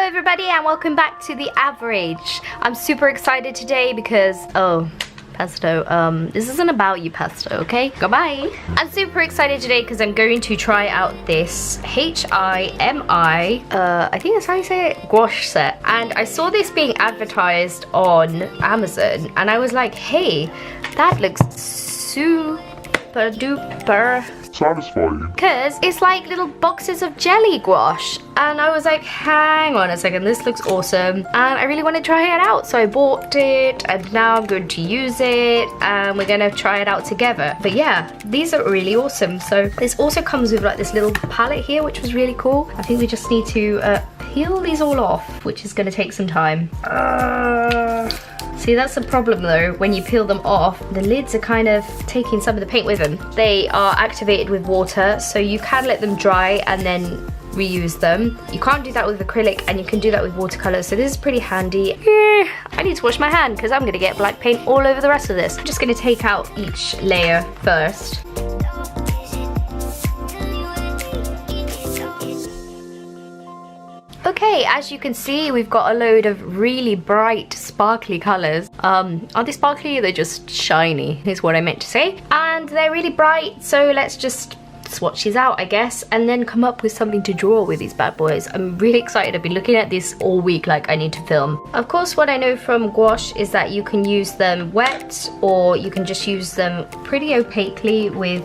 everybody and welcome back to The Average. I'm super excited today because, Pesto, this isn't about you, Pesto, okay? Goodbye. I'm super excited today because I'm going to try out this H-I-M-I, I think that's how you say it, gouache set. And I saw this being advertised on Amazon and I was like, hey, that looks super duper satisfying. Because it's like little boxes of jelly gouache. And I was like, hang on a second, this looks awesome. And I really want to try it out. So I bought it and now I'm going to use it and we're going to try it out together. But yeah, these are really awesome. So this also comes with like this little palette here, which was really cool. I think we just need to peel these all off, which is going to take some time. See, that's the problem though, when you peel them off, the lids are kind of taking some of the paint with them. They are activated with water, so you can let them dry and then reuse them. You can't do that with acrylic and you can do that with watercolor, so this is pretty handy. I need to wash my hand because I'm gonna get black paint all over the rest of this. I'm just gonna take out each layer first. Okay, as you can see, we've got a load of really bright, sparkly colours. Aren't they sparkly? They're just shiny, is what I meant to say. And they're really bright, so let's just swatch these out, I guess, and then come up with something to draw with these bad boys. I'm really excited. I've been looking at this all week like I need to film. Of course, what I know from gouache is that you can use them wet or you can just use them pretty opaquely with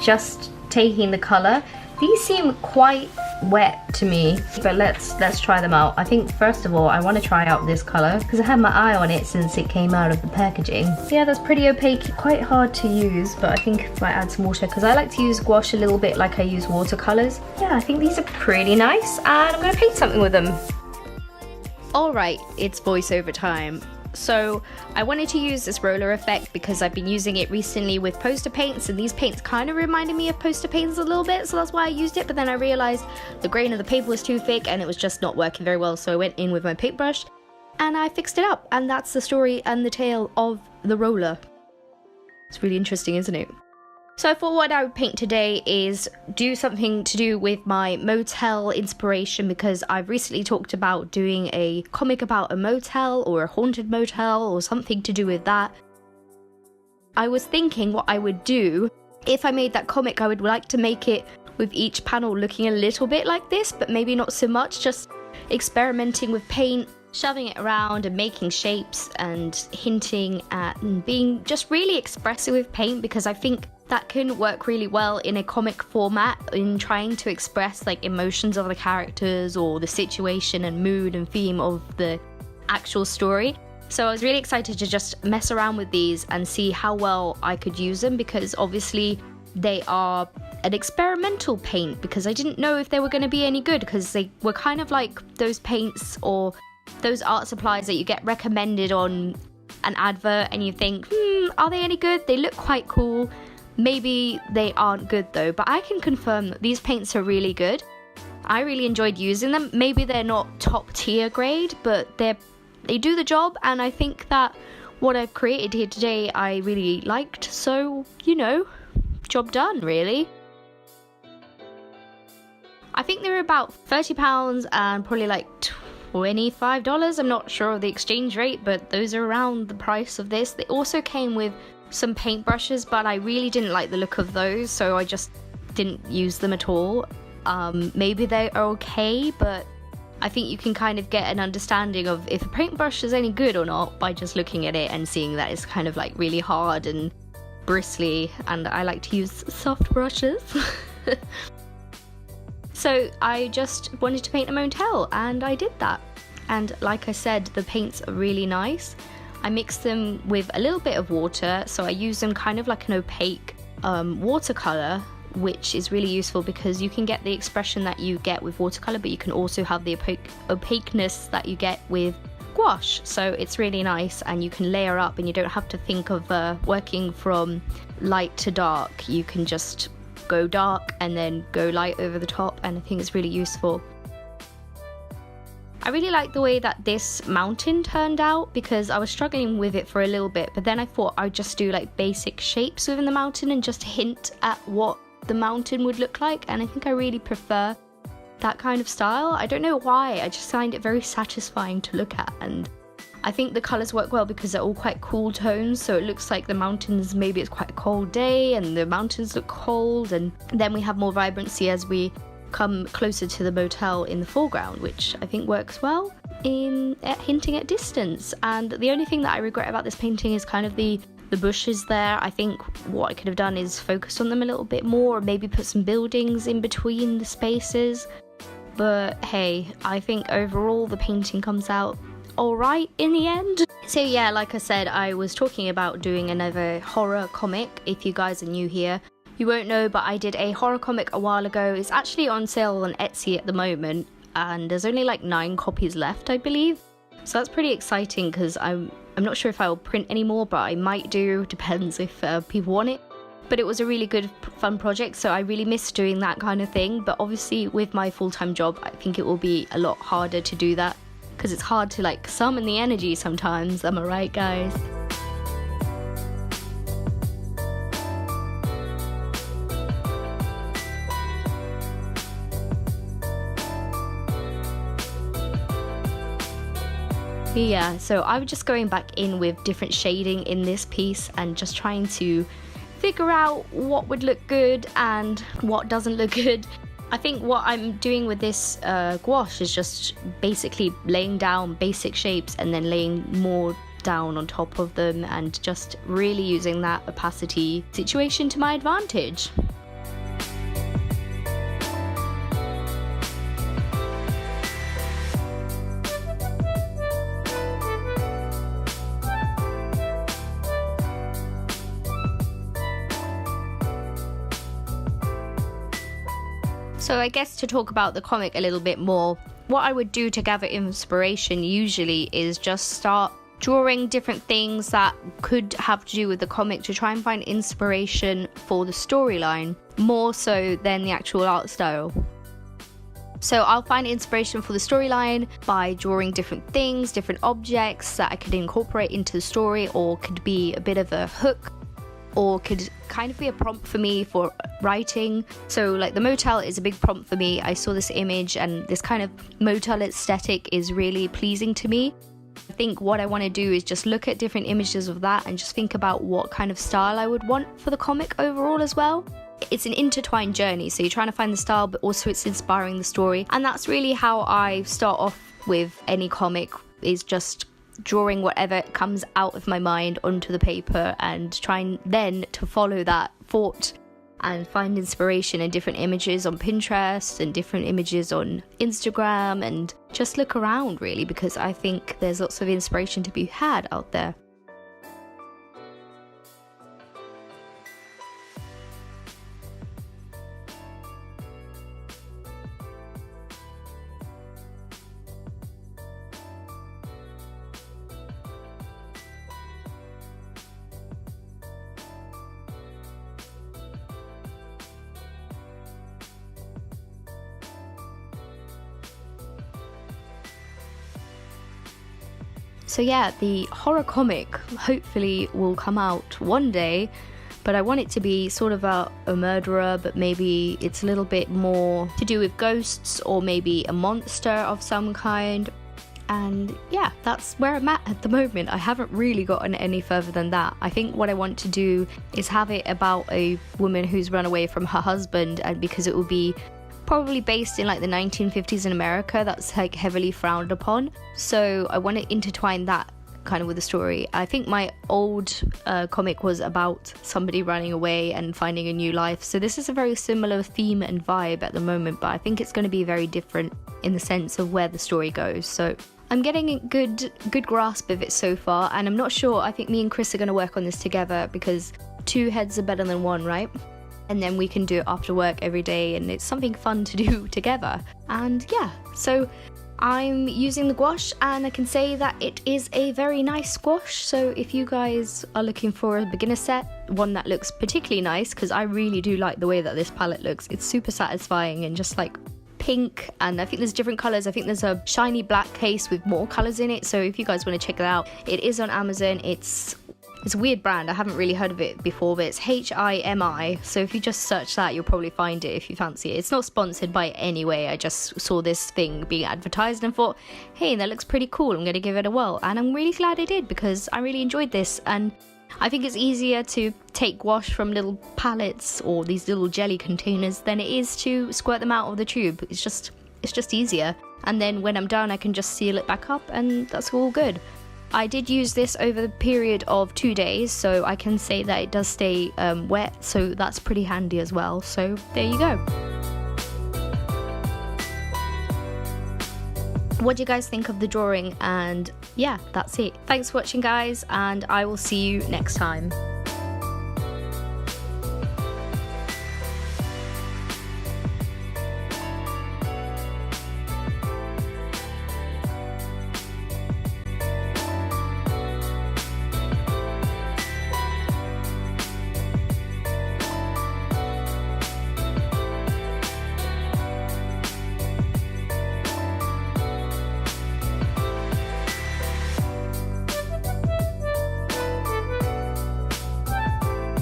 just taking the colour. These seem quite wet to me, but let's try them out. I think first of all I want to try out this colour because I had my eye on it since it came out of the packaging. Yeah, that's pretty opaque, quite hard to use, but I think if I add some water, because I like to use gouache a little bit like I use watercolours. Yeah, I think these are pretty nice and I'm going to paint something with them. Alright, it's voiceover time. So I wanted to use this roller effect because I've been using it recently with poster paints, and these paints kind of reminded me of poster paints a little bit, so that's why I used it. But then I realized the grain of the paper was too thick and it was just not working very well, so I went in with my paintbrush and I fixed it up, and that's the story and the tale of the roller. It's really interesting, isn't it? So I thought what I would paint today is do something to do with my motel inspiration, because I've recently talked about doing a comic about a motel or a haunted motel or something to do with that. I was thinking what I would do if I made that comic. I would like to make it with each panel looking a little bit like this, but maybe not so much, just experimenting with paint, shoving it around and making shapes and hinting at and being just really expressive with paint, because I think that can work really well in a comic format in trying to express like emotions of the characters or the situation and mood and theme of the actual story. So I was really excited to just mess around with these and see how well I could use them, because obviously they are an experimental paint, because I didn't know if they were going to be any good, because they were kind of like those paints or those art supplies that you get recommended on an advert and you think, are they any good? They look quite cool. Maybe they aren't good though, but I can confirm that these paints are really good. I really enjoyed using them. Maybe they're not top tier grade, but they do the job, and I think that what I've created here today I really liked, so you know, job done really. I think they were about £30 and probably like $25. I'm not sure of the exchange rate, but those are around the price of this. They also came with some paintbrushes, but I really didn't like the look of those, so I just didn't use them at all. Maybe they are okay, but I think you can kind of get an understanding of if a paintbrush is any good or not by just looking at it and seeing that it's kind of like really hard and bristly, and I like to use soft brushes. So I just wanted to paint a motel and I did that. And like I said, the paints are really nice. I mix them with a little bit of water, so I use them kind of like an opaque watercolor, which is really useful because you can get the expression that you get with watercolor, but you can also have the opaqueness that you get with gouache. So it's really nice, and you can layer up and you don't have to think of working from light to dark. You can just go dark and then go light over the top, and I think it's really useful. I really like the way that this mountain turned out, because I was struggling with it for a little bit, but then I thought I'd just do like basic shapes within the mountain and just hint at what the mountain would look like, and I think I really prefer that kind of style. I don't know why, I just find it very satisfying to look at, and I think the colours work well because they're all quite cool tones, so it looks like the mountains, maybe it's quite a cold day and the mountains look cold, and then we have more vibrancy as we come closer to the motel in the foreground, which I think works well in hinting at distance. And the only thing that I regret about this painting is kind of the bushes there. I think what I could have done is focus on them a little bit more, or maybe put some buildings in between the spaces. But hey, I think overall the painting comes out alright in the end. So yeah, like I said, I was talking about doing another horror comic. If you guys are new here, you won't know, but I did a horror comic a while ago. It's actually on sale on Etsy at the moment, and there's only like 9 copies left, I believe. So that's pretty exciting because I'm not sure if I will print anymore, but I might do, depends if people want it. But it was a really good, fun project, so I really miss doing that kind of thing. But obviously with my full-time job, I think it will be a lot harder to do that because it's hard to like summon the energy sometimes. Am I right, guys? Yeah, so I was just going back in with different shading in this piece and just trying to figure out what would look good and what doesn't look good. I think what I'm doing with this gouache is just basically laying down basic shapes and then laying more down on top of them and just really using that opacity situation to my advantage. So I guess to talk about the comic a little bit more, what I would do to gather inspiration usually is just start drawing different things that could have to do with the comic to try and find inspiration for the storyline, more so than the actual art style. So I'll find inspiration for the storyline by drawing different things, different objects that I could incorporate into the story, or could be a bit of a hook, or could kind of be a prompt for me for writing. So like the motel is a big prompt for me. I saw this image and this kind of motel aesthetic is really pleasing to me. I think what I want to do is just look at different images of that and just think about what kind of style I would want for the comic overall as well. It's an intertwined journey, so you're trying to find the style, but also it's inspiring the story. And that's really how I start off with any comic, is just drawing whatever comes out of my mind onto the paper and trying then to follow that thought and find inspiration in different images on Pinterest and different images on Instagram, and just look around really, because I think there's lots of inspiration to be had out there. So yeah, the horror comic hopefully will come out one day, but I want it to be sort of a murderer, but maybe it's a little bit more to do with ghosts, or maybe a monster of some kind. And yeah, that's where I'm at the moment. I haven't really gotten any further than that. I think what I want to do is have it about a woman who's run away from her husband, and because it will be probably based in like the 1950s in America, that's like heavily frowned upon. So I want to intertwine that kind of with the story. I think my old comic was about somebody running away and finding a new life. So this is a very similar theme and vibe at the moment, but I think it's going to be very different in the sense of where the story goes. So I'm getting a good grasp of it so far, and I'm not sure. I think me and Chris are going to work on this together because 2 heads are better than 1, right? And then we can do it after work every day, and it's something fun to do together. And yeah, so I'm using the gouache, and I can say that it is a very nice gouache. So if you guys are looking for a beginner set, one that looks particularly nice, because I really do like the way that this palette looks. It's super satisfying and just like pink, and I think there's different colors. I think there's a shiny black case with more colors in it, so if you guys want to check that out, it is on Amazon. It's It's a weird brand, I haven't really heard of it before, but it's HIMI, so if you just search that you'll probably find it if you fancy it. It's not sponsored by any way, I just saw this thing being advertised and thought, hey, that looks pretty cool, I'm going to give it a whirl, and I'm really glad I did because I really enjoyed this. And I think it's easier to take wash from little pallets or these little jelly containers than it is to squirt them out of the tube. It's just easier, and then when I'm done I can just seal it back up and that's all good. I did use this over the period of 2 days, so I can say that it does stay wet, so that's pretty handy as well. So there you go. What do you guys think of the drawing? And yeah, that's it. Thanks for watching, guys, and I will see you next time.